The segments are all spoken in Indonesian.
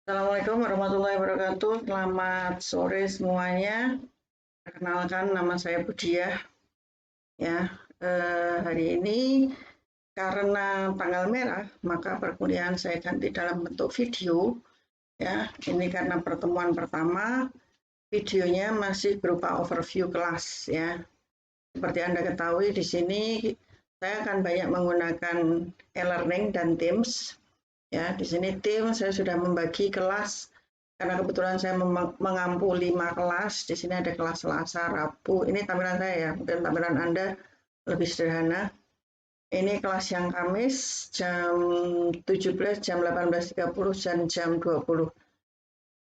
Assalamualaikum warahmatullahi wabarakatuh. Selamat sore semuanya. Perkenalkan, nama saya Budiah. Ya, hari ini karena tanggal merah, maka perkuliahan saya ganti dalam bentuk video. Ya, ini karena pertemuan pertama, videonya masih berupa overview kelas. Ya, seperti Anda ketahui di sini saya akan banyak menggunakan e-learning dan Teams. Ya, di sini tim saya sudah membagi kelas karena kebetulan saya mengampu 5 kelas. Di sini ada kelas Selasa, Rabu. Ini tampilan saya ya, mungkin tampilan Anda lebih sederhana. Ini kelas yang Kamis jam 17, jam 18.30 dan jam 20.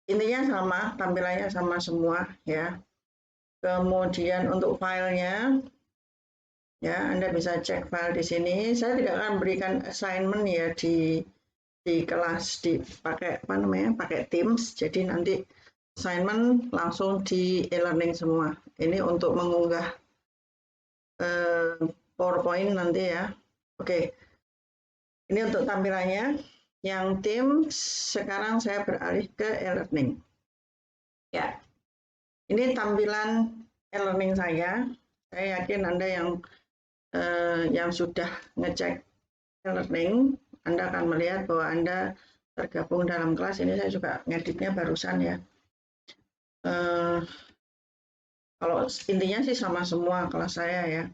Intinya sama, tampilannya sama semua ya. Kemudian untuk filenya ya, Anda bisa cek file di sini. Saya tidak akan berikan assignment ya di kelas pakai Teams, jadi nanti assignment langsung di e-learning semua. Ini untuk mengunggah PowerPoint nanti ya. Oke, ini untuk tampilannya. Yang Teams sekarang saya beralih ke e-learning. Ya, ini tampilan e-learning saya. Saya yakin Anda yang sudah ngecek e-learning, Anda akan melihat bahwa Anda tergabung dalam kelas. Ini saya juga ngeditnya barusan ya. Kalau intinya sih sama semua kelas saya ya.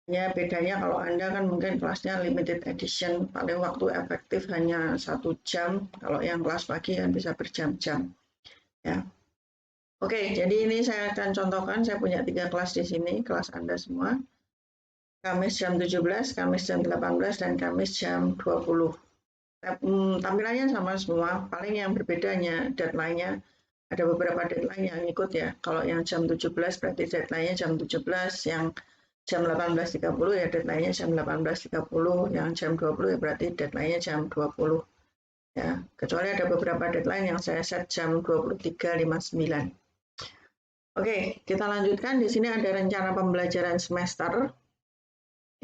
Ya bedanya kalau Anda kan mungkin kelasnya limited edition, paling waktu efektif hanya 1 jam. Kalau yang kelas pagi kan bisa berjam-jam. Ya. Oke, jadi ini saya akan contohkan. Saya punya 3 kelas di sini, kelas Anda semua. Kamis jam 17, Kamis jam 18, dan Kamis jam 20. Tampilannya sama semua, paling yang berbedanya deadline-nya, ada beberapa deadline yang ikut ya. Kalau yang jam 17 berarti deadline-nya jam 17, yang jam 18.30 ya deadline-nya jam 18.30, yang jam 20 ya berarti deadline-nya jam 20. Ya, kecuali ada beberapa deadline yang saya set jam 23.59. Oke, kita lanjutkan. Di sini ada rencana pembelajaran semester.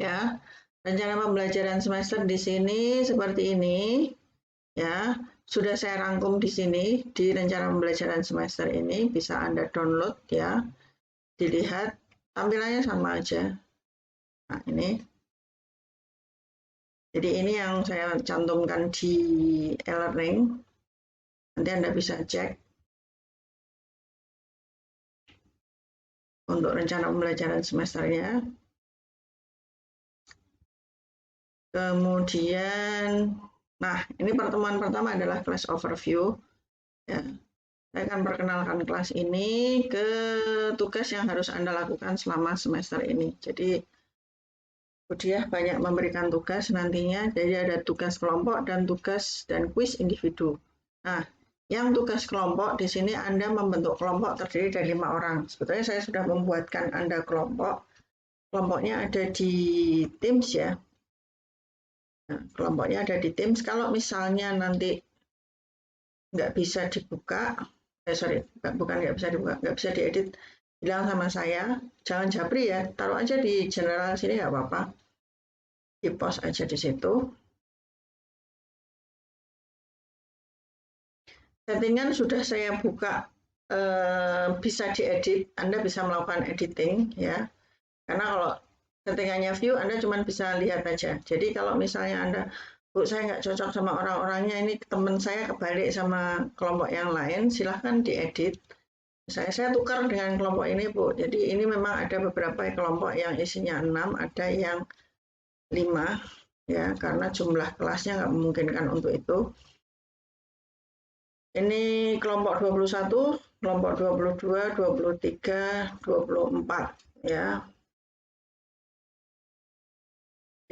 Ya, rencana pembelajaran semester di sini seperti ini. Ya, sudah saya rangkum di sini di rencana pembelajaran semester ini, bisa Anda download ya. Dilihat tampilannya sama aja. Nah, ini. Jadi ini yang saya cantumkan di e-learning. Nanti Anda bisa cek untuk rencana pembelajaran semesternya. Kemudian, nah ini pertemuan pertama adalah class overview. Ya, saya akan perkenalkan kelas ini ke tugas yang harus Anda lakukan selama semester ini. Jadi, Budiah banyak memberikan tugas nantinya, jadi ada tugas kelompok dan tugas dan kuis individu. Nah, yang tugas kelompok di sini Anda membentuk kelompok terdiri dari 5 orang. Sebetulnya saya sudah membuatkan Anda kelompok. Kelompoknya ada di Teams ya. Nah, kelompoknya ada di Teams. Kalau misalnya nanti nggak bisa dibuka, bukan nggak bisa dibuka, nggak bisa diedit, bilang sama saya, jangan japri ya, taruh aja di general sini nggak apa-apa, di post aja di situ. Settingan sudah saya buka, bisa diedit, Anda bisa melakukan editing ya, karena kalau settingannya view Anda cuma bisa lihat aja. Jadi kalau misalnya Anda, Bu, saya nggak cocok sama orang-orangnya, ini teman saya kebalik sama kelompok yang lain, silahkan diedit. Saya tukar dengan kelompok ini, Bu. Jadi ini memang ada beberapa kelompok yang isinya 6, ada yang 5, ya, karena jumlah kelasnya nggak memungkinkan untuk itu. Ini kelompok 21, kelompok 22, 23, 24, ya.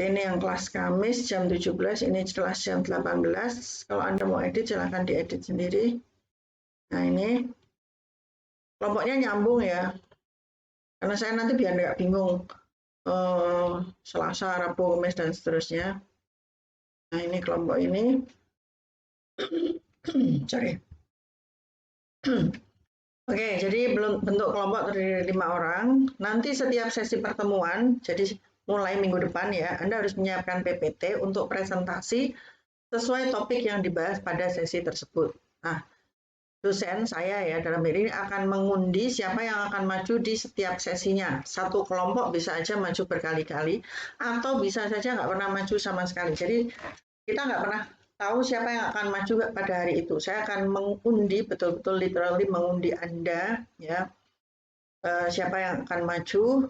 Ini yang kelas Kamis jam 17, ini kelas jam 18. Kalau Anda mau edit, silahkan diedit sendiri. Nah, ini kelompoknya nyambung ya. Karena saya nanti biar nggak bingung. Selasa, Rabu, Kamis, dan seterusnya. Nah, ini kelompok ini. Sorry. Oke, jadi bentuk kelompok terdiri dari 5 orang. Nanti setiap sesi pertemuan, jadi mulai minggu depan ya, Anda harus menyiapkan PPT untuk presentasi sesuai topik yang dibahas pada sesi tersebut. Nah, dosen saya ya dalam hal ini akan mengundi siapa yang akan maju di setiap sesinya. Satu kelompok bisa aja maju berkali-kali, atau bisa saja nggak pernah maju sama sekali. Jadi kita nggak pernah tahu siapa yang akan maju pada hari itu. Saya akan mengundi, betul-betul literally mengundi Anda, ya, siapa yang akan maju.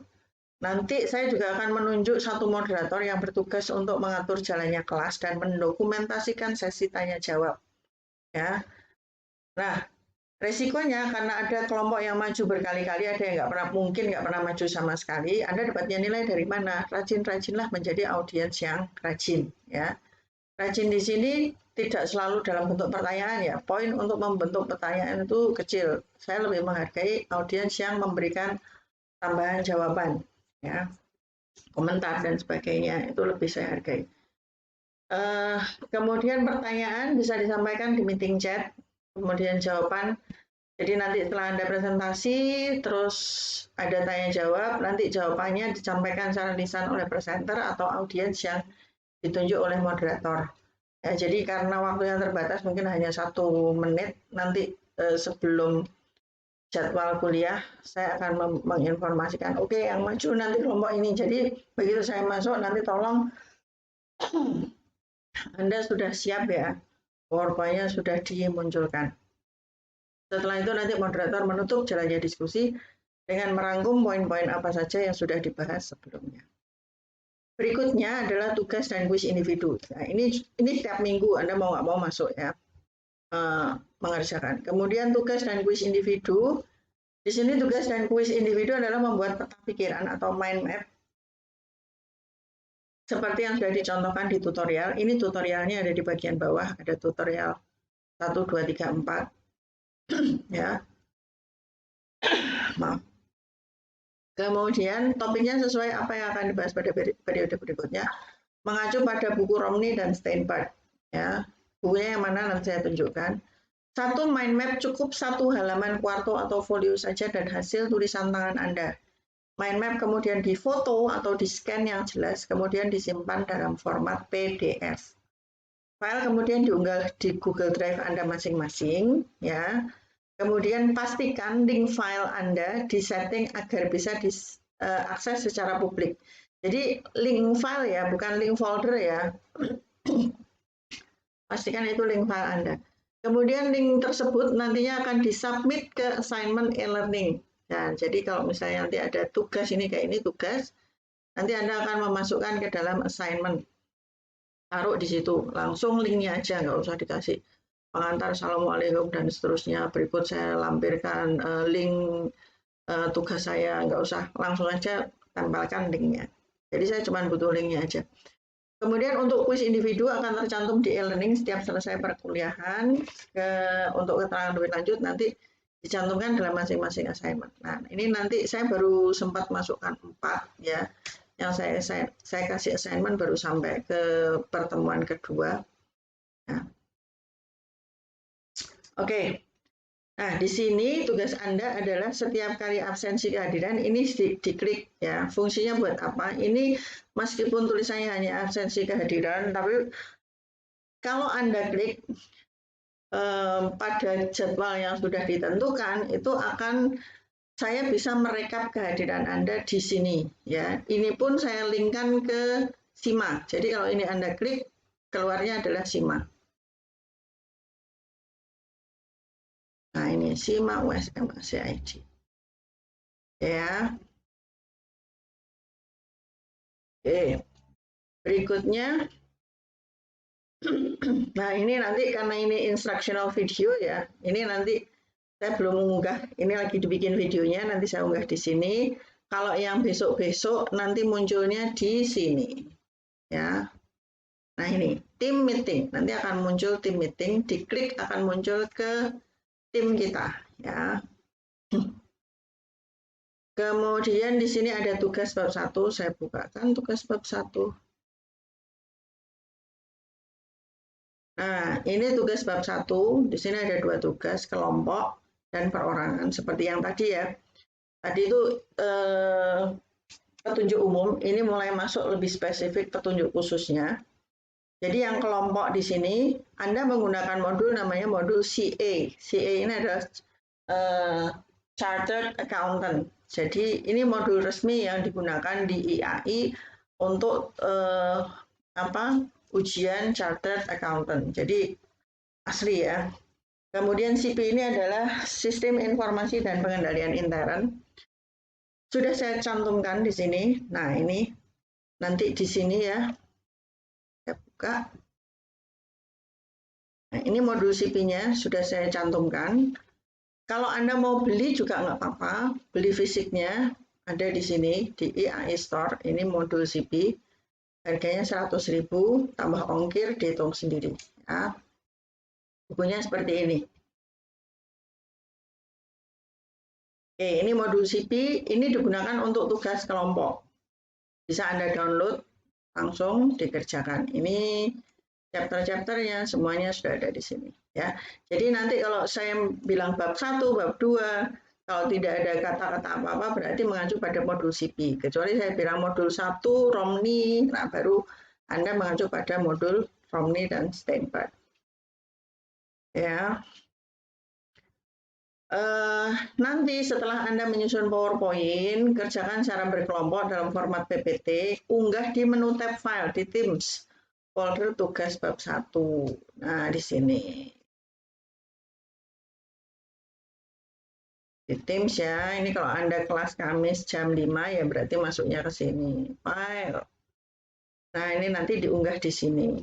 Nanti saya juga akan menunjuk satu moderator yang bertugas untuk mengatur jalannya kelas dan mendokumentasikan sesi tanya jawab. Ya, nah resikonya karena ada kelompok yang maju berkali-kali, ada yang mungkin nggak pernah maju sama sekali. Anda dapatnya nilai dari mana? Rajin-rajinlah menjadi audiens yang rajin, ya. Rajin di sini tidak selalu dalam bentuk pertanyaan ya. Poin untuk membentuk pertanyaan itu kecil. Saya lebih menghargai audiens yang memberikan tambahan jawaban, ya, komentar dan sebagainya. Itu lebih saya hargai. Kemudian pertanyaan bisa disampaikan di meeting chat, kemudian jawaban. Jadi nanti setelah Anda presentasi, terus ada tanya jawab, nanti jawabannya disampaikan secara lisan oleh presenter atau audiens yang ditunjuk oleh moderator. Ya, jadi karena waktu yang terbatas mungkin hanya 1 menit, nanti sebelum jadwal kuliah saya akan menginformasikan, oke, yang maju nanti kelompok ini. Jadi begitu saya masuk nanti tolong Anda sudah siap ya, PowerPoint-nya sudah dimunculkan. Setelah itu nanti moderator menutup jalannya diskusi dengan merangkum poin-poin apa saja yang sudah dibahas sebelumnya. Berikutnya adalah tugas dan kuis individu. Nah, ini setiap minggu Anda mau nggak mau masuk ya, mengerjakan. Kemudian tugas dan kuis individu. Di sini tugas dan kuis individu adalah membuat peta pikiran atau mind map seperti yang sudah dicontohkan di tutorial. Ini tutorialnya ada di bagian bawah, ada tutorial 1, 2, 3, 4. Ya, maaf. Kemudian topiknya sesuai apa yang akan dibahas pada periode berikutnya, mengacu pada buku Romney dan Steinbart. Ya, bukunya yang mana nanti saya tunjukkan. Satu mind map cukup 1 halaman kuarto atau folio saja dan hasil tulisan tangan Anda. Mind map kemudian difoto atau di-scan yang jelas, kemudian disimpan dalam format PDF. File kemudian diunggah di Google Drive Anda masing-masing, ya. Kemudian pastikan link file Anda disetting agar bisa diakses secara publik. Jadi link file ya, bukan link folder ya. Pastikan itu link file Anda. Kemudian link tersebut nantinya akan disubmit ke assignment e-learning. Nah, jadi kalau misalnya nanti ada tugas ini kayak ini tugas, nanti Anda akan memasukkan ke dalam assignment. Taruh di situ, langsung linknya aja, nggak usah dikasih pengantar, assalamualaikum dan seterusnya. Berikut saya lampirkan link tugas saya, nggak usah, langsung aja tempelkan linknya. Jadi saya cuma butuh linknya aja. Kemudian untuk kuis individu akan tercantum di e-learning setiap selesai perkuliahan. Untuk keterangan lebih lanjut nanti dicantumkan dalam masing-masing assignment. Nah, ini nanti saya baru sempat masukkan 4 ya. Yang saya kasih assignment baru sampai ke pertemuan kedua. Nah. Oke. Nah, di sini tugas Anda adalah setiap kali absensi kehadiran ini diklik ya. Fungsinya buat apa? Ini meskipun tulisannya hanya absensi kehadiran, tapi kalau Anda klik pada jadwal yang sudah ditentukan, itu akan saya bisa merekap kehadiran Anda di sini ya. Ini pun saya linkkan ke Sima. Jadi kalau ini Anda klik, keluarnya adalah Sima. Nah, ini Sima USM ACID. Ya. Oke. Berikutnya, nah ini nanti karena ini instructional video ya, ini nanti saya belum mengunggah, ini lagi dibikin videonya, nanti saya unggah di sini. Kalau yang besok-besok nanti munculnya di sini, ya. Nah ini tim meeting, nanti akan muncul tim meeting, diklik akan muncul ke tim kita, ya. Kemudian di sini ada tugas bab 1, saya bukakan tugas bab 1. Nah, ini tugas bab 1, di sini ada 2 tugas, kelompok dan perorangan, seperti yang tadi ya. Tadi itu petunjuk umum, ini mulai masuk lebih spesifik petunjuk khususnya. Jadi yang kelompok di sini, Anda menggunakan modul namanya modul CA. CA ini adalah Chartered Accountant. Jadi ini modul resmi yang digunakan di IAI untuk ujian Chartered Accountant. Jadi asli ya. Kemudian CP ini adalah Sistem Informasi dan Pengendalian Intern. Sudah saya cantumkan di sini. Nah, ini nanti di sini ya. Saya buka. Nah, ini modul CP-nya sudah saya cantumkan. Kalau Anda mau beli juga nggak apa-apa. Beli fisiknya ada di sini di IAI Store. Ini modul CP. Harganya 100.000 tambah ongkir dihitung sendiri. Ya. Bukunya seperti ini. Oke, ini modul CP, ini digunakan untuk tugas kelompok. Bisa Anda download, langsung dikerjakan. Ini chapter-chapternya semuanya sudah ada di sini. Ya, jadi nanti kalau saya bilang bab 1, bab 2, kalau tidak ada kata-kata apa-apa berarti mengacu pada modul CP. Kecuali saya bilang modul 1, Romney, nah baru Anda mengacu pada modul Romney dan Steinberg. Ya. Nanti setelah Anda menyusun PowerPoint, kerjakan secara berkelompok dalam format PPT, unggah di menu tab file di Teams, folder tugas bab 1. Nah, di sini. Di Teams ya, ini kalau Anda kelas Kamis jam 5 ya berarti masuknya ke sini. File. Nah, ini nanti diunggah di sini.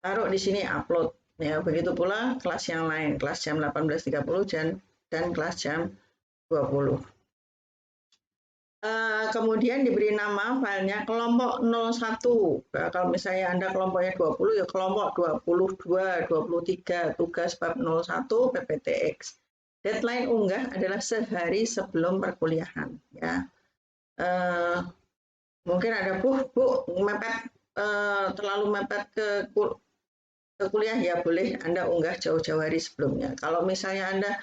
Taruh di sini upload. Ya, begitu pula kelas yang lain, kelas jam 18.30 dan kelas jam 20. Kemudian diberi nama filenya kelompok 01. Nah, kalau misalnya Anda kelompoknya 20, ya kelompok 22, 23, tugas bab 01 PPTX. Deadline unggah adalah sehari sebelum perkuliahan. Ya. Mungkin ada, Bu, mepet, terlalu mepet ke kuliah, ya boleh Anda unggah jauh-jauh hari sebelumnya. Kalau misalnya Anda,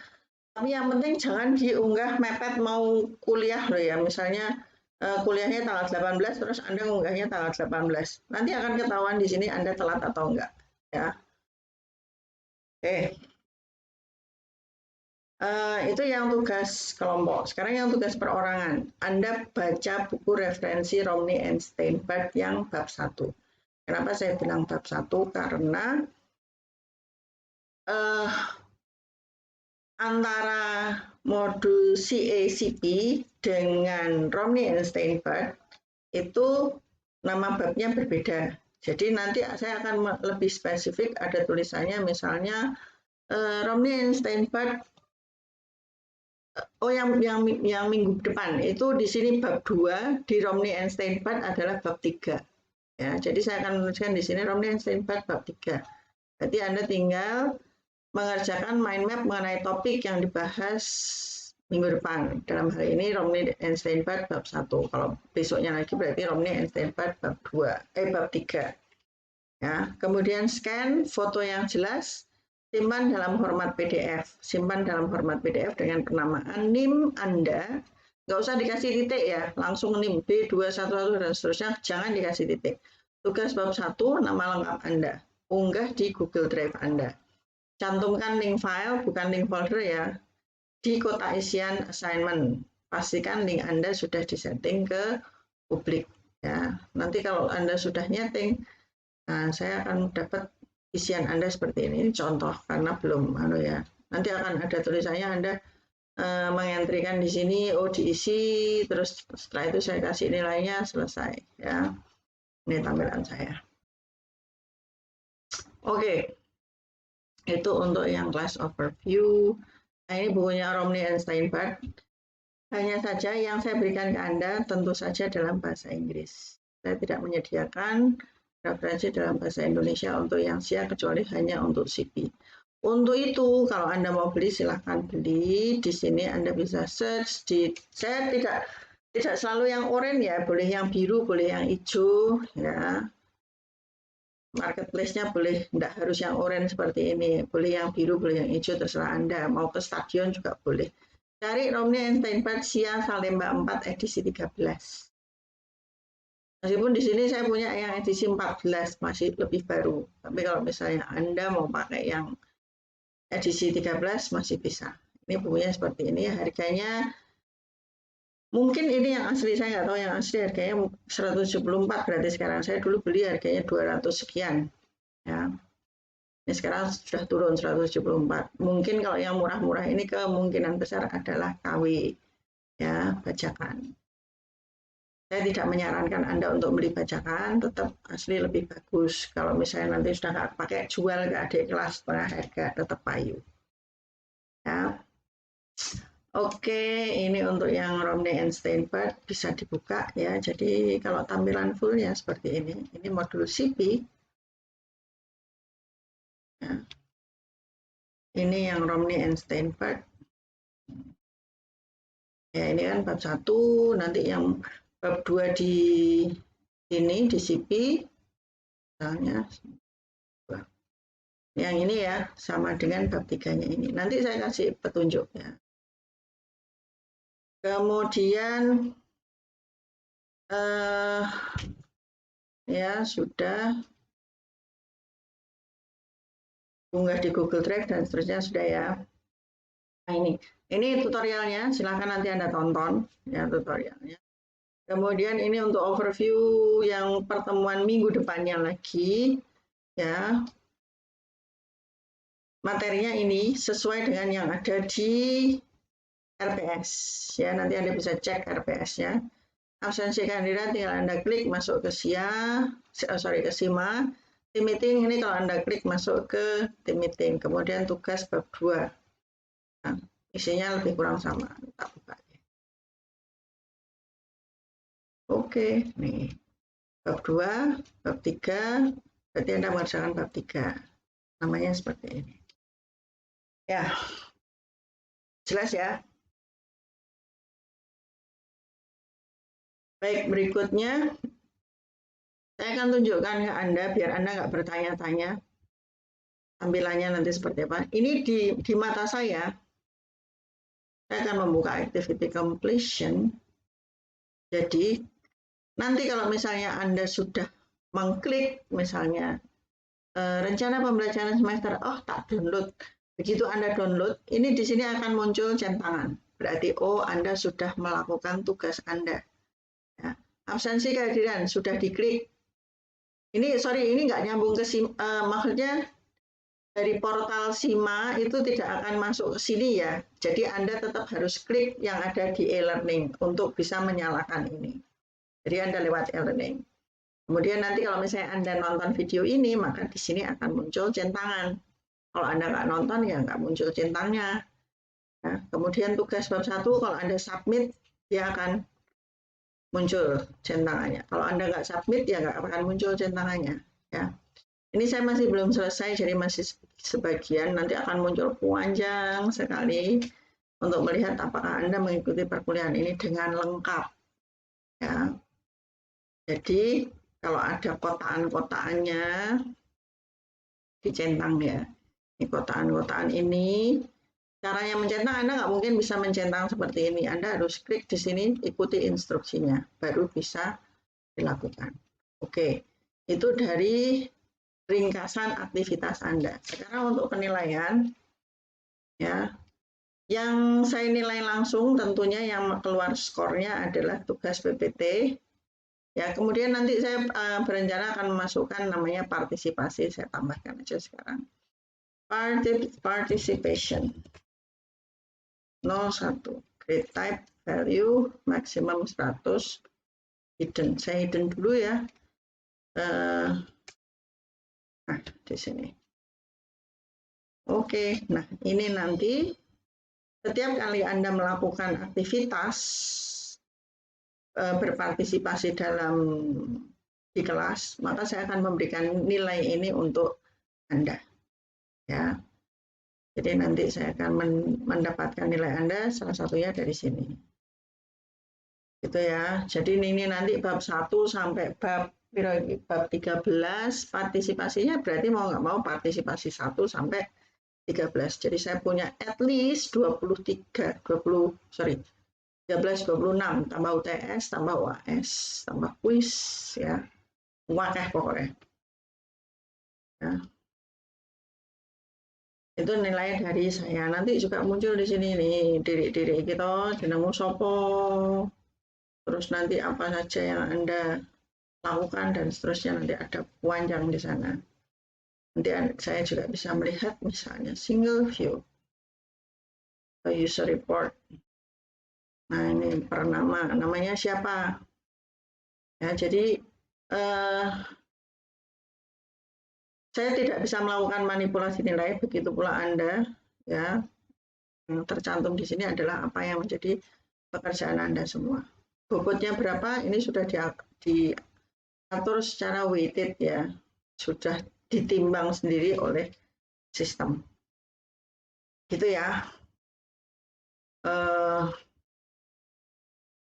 tapi yang penting jangan diunggah mepet mau kuliah loh ya, misalnya kuliahnya tanggal 18 terus Anda unggahnya tanggal 18. Nanti akan ketahuan di sini Anda telat atau enggak ya. Oke. Itu yang tugas kelompok. Sekarang yang tugas perorangan. Anda baca buku referensi Romney and Steinberg yang bab 1. Kenapa saya bilang bab 1? Karena antara modul CACP dengan Romney and Steinberg itu nama babnya berbeda. Jadi nanti saya akan lebih spesifik, ada tulisannya misalnya Romney and Steinberg, yang minggu depan itu di sini bab 2, di Romney and Steinberg adalah bab 3. Ya, jadi saya akan menuliskan di sini Romney and Steinberg bab 3. Berarti Anda tinggal mengerjakan mind map mengenai topik yang dibahas minggu depan. Dalam hal ini Romney and Steinberg bab 1. Kalau besoknya lagi berarti Romney and Steinberg bab 3. Ya, kemudian scan foto yang jelas, simpan dalam format PDF. Simpan dalam format PDF dengan penamaan NIM Anda. Nggak usah dikasih titik ya, langsung NIM B211 dan seterusnya, jangan dikasih titik. Tugas bab 1, nama lengkap Anda. Unggah di Google Drive Anda. Cantumkan link file, bukan link folder ya, di kotak isian assignment. Pastikan link Anda sudah disetting ke publik. Ya. Nanti kalau Anda sudah nyeting, nah, saya akan dapat isian Anda seperti ini. Ini contoh karena belum ya. Nanti akan ada tulisannya Anda mengentrikan di sini, diisi, terus setelah itu saya kasih nilainya, selesai ya. Ini tampilan saya. Oke. Itu untuk yang class overview. Nah, ini bukunya Romney and Steinberg. Hanya saja yang saya berikan ke Anda tentu saja dalam bahasa Inggris. Saya tidak menyediakan referensi dalam bahasa Indonesia untuk yang siap kecuali hanya untuk CP. Untuk itu, kalau Anda mau beli silahkan beli. Di sini Anda bisa search di. Saya tidak selalu yang oranye ya, boleh yang biru, boleh yang hijau ya. Marketplace-nya boleh, tidak harus yang oranye seperti ini, boleh yang biru, boleh yang hijau, terserah Anda. Mau ke stadion juga boleh. Cari Romney and Steinberg Sia Salemba 4 edisi 13. Meskipun di sini saya punya yang edisi 14 masih lebih baru. Tapi kalau misalnya Anda mau pakai yang edisi 13 masih bisa. Ini bukunya seperti ini, harganya mungkin ini yang asli, saya nggak tahu yang asli harganya 174 berarti sekarang. Saya dulu beli harganya 200 sekian. Ya. Ini sekarang sudah turun 174. Mungkin kalau yang murah-murah ini kemungkinan besar adalah KW, ya, bajakan. Saya tidak menyarankan Anda untuk beli bajakan, tetap asli lebih bagus. Kalau misalnya nanti sudah nggak pakai, jual ke adik kelas setengah harga, tetap payu. Ya. Oke, ini untuk yang Romney and Steinberg bisa dibuka ya. Jadi kalau tampilan fullnya seperti ini modul CP. Ya. Ini yang Romney and Steinberg. Ya, ini kan bab 1, nanti yang bab 2 di ini di CP, misalnya yang ini ya, sama dengan bab 3-nya ini. Nanti saya kasih petunjuk ya. Kemudian ya sudah unggah di Google Drive dan seterusnya sudah ya. Nah ini tutorialnya, silahkan nanti Anda tonton ya tutorialnya. Kemudian ini untuk overview yang pertemuan minggu depannya lagi ya. Materinya ini sesuai dengan yang ada di RPS ya, nanti Anda bisa cek RPS-nya. Absensi kandidat tinggal Anda klik masuk ke ke SIMA. Tim meeting ini kalau Anda klik masuk ke tim meeting. Kemudian tugas bab 2. Nah, isinya lebih kurang sama. Kita buka. Oke, nih. Bab 2, bab 3, berarti Anda mengerjakan bab 3. Namanya seperti ini. Ya, jelas ya. Baik, berikutnya saya akan tunjukkan ke Anda biar Anda nggak bertanya-tanya tampilannya nanti seperti apa. Ini di mata saya akan membuka activity completion. Jadi nanti kalau misalnya Anda sudah mengklik misalnya rencana pembelajaran semester, oh tak download. Begitu Anda download, ini di sini akan muncul centangan. Berarti oh Anda sudah melakukan tugas Anda. Ya. Absensi kehadiran sudah diklik. Ini nggak nyambung ke maksudnya dari portal SIMA itu tidak akan masuk ke sini ya. Jadi Anda tetap harus klik yang ada di e-learning untuk bisa menyalakan ini. Jadi Anda lewat e-learning. Kemudian nanti kalau misalnya Anda nonton video ini, maka di sini akan muncul centangan. Kalau Anda nggak nonton, ya nggak muncul centangnya. Nah, kemudian tugas bab 1, kalau Anda submit, dia akan muncul centangannya. Kalau Anda nggak submit, ya nggak akan muncul centangannya. Ya. Ini saya masih belum selesai, jadi masih sebagian. Nanti akan muncul panjang sekali untuk melihat apakah Anda mengikuti perkuliahan ini dengan lengkap. Ya. Jadi kalau ada kotaan-kotaannya dicentang ya. Ini kotaan-kotaan ini. Caranya mencentang Anda nggak mungkin bisa mencentang seperti ini. Anda harus klik di sini, ikuti instruksinya, baru bisa dilakukan. Oke, itu dari ringkasan aktivitas Anda. Sekarang untuk penilaian, ya, yang saya nilai langsung tentunya yang keluar skornya adalah tugas PPT. Ya, kemudian nanti saya berencana akan memasukkan namanya partisipasi, saya tambahkan aja sekarang. Participation 01, grade type value maksimum 100, hidden. Saya hidden dulu ya. Nah, di sini. Oke, nah ini nanti setiap kali Anda melakukan aktivitas berpartisipasi di kelas, maka saya akan memberikan nilai ini untuk Anda. Ya. Jadi nanti saya akan mendapatkan nilai Anda salah satunya dari sini. Gitu ya. Jadi ini nanti bab 1 sampai bab 13 partisipasinya berarti mau nggak mau partisipasi 1 sampai 13. Jadi saya punya at least 23, 13.26 tambah UTS, tambah UAS, tambah kuis, ya, wakeh pokoknya. Ya. Itu nilai dari saya. Nanti juga muncul di sini nih, diri kita jenengmu sopo, terus nanti apa saja yang Anda lakukan dan seterusnya, nanti ada panjang di sana. Nanti saya juga bisa melihat misalnya single view, user report. Nah ini per nama, namanya siapa? Ya, jadi saya tidak bisa melakukan manipulasi nilai, begitu pula Anda. Ya, yang tercantum di sini adalah apa yang menjadi pekerjaan Anda semua. Bobotnya berapa? Ini sudah diatur secara weighted ya, sudah ditimbang sendiri oleh sistem. Gitu ya.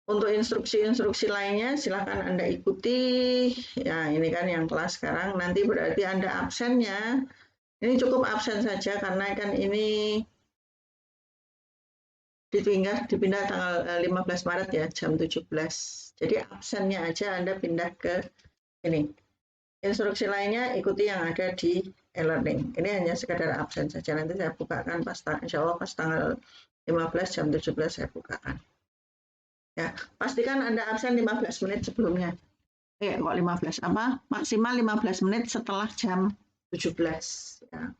Untuk instruksi-instruksi lainnya silakan Anda ikuti. Ya, ini kan yang kelas sekarang. Nanti berarti Anda absennya. Ini cukup absen saja karena kan ini dipindah tanggal 15 Maret ya, jam 17. Jadi absennya aja Anda pindah ke ini. Instruksi lainnya ikuti yang ada di e-learning. Ini hanya sekedar absen saja. Nanti saya bukakan insya Allah pas tanggal 15 jam 17 saya bukakan. Ya, pastikan Anda absen 15 menit sebelumnya. Kok 15 apa? Maksimal 15 menit setelah jam 17 ya.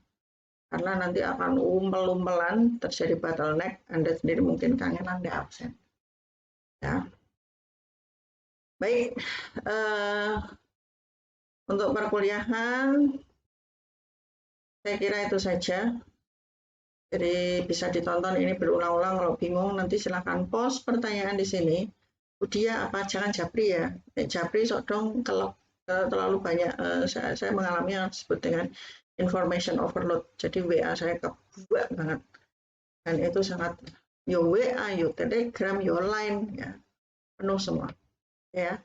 Karena nanti akan umpel-umpelan, terjadi bottleneck, Anda sendiri mungkin kangen Anda absen. Ya. Baik, untuk perkuliahan saya kira itu saja. Jadi bisa ditonton ini berulang-ulang, kalau bingung nanti silakan post pertanyaan di sini. Budia apa jangan japri ya. Japri sok dong kalau terlalu banyak, saya mengalami yang disebut dengan information overload. Jadi WA saya kebuak banget. Dan itu sangat yo WA, yo Telegram, yo Line ya. Penuh semua. Ya.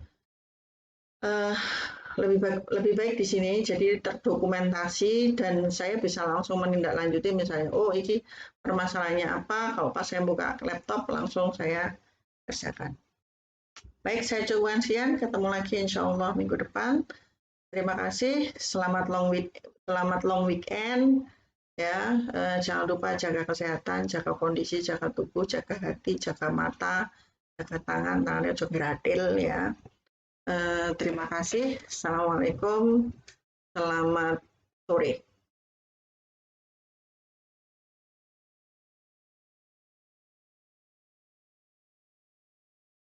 Lebih baik di sini jadi terdokumentasi dan saya bisa langsung menindaklanjuti, misalnya ini permasalahannya apa, kalau pas saya buka laptop langsung saya kerjakan. Baik, saya cukupkan sekian, ketemu lagi insya Allah minggu depan. Terima kasih, selamat long weekend ya. Jangan lupa jaga kesehatan, jaga kondisi, jaga tubuh, jaga hati, jaga mata, jaga tangannya juga gratil ya. Terima kasih. Assalamualaikum. Selamat sore.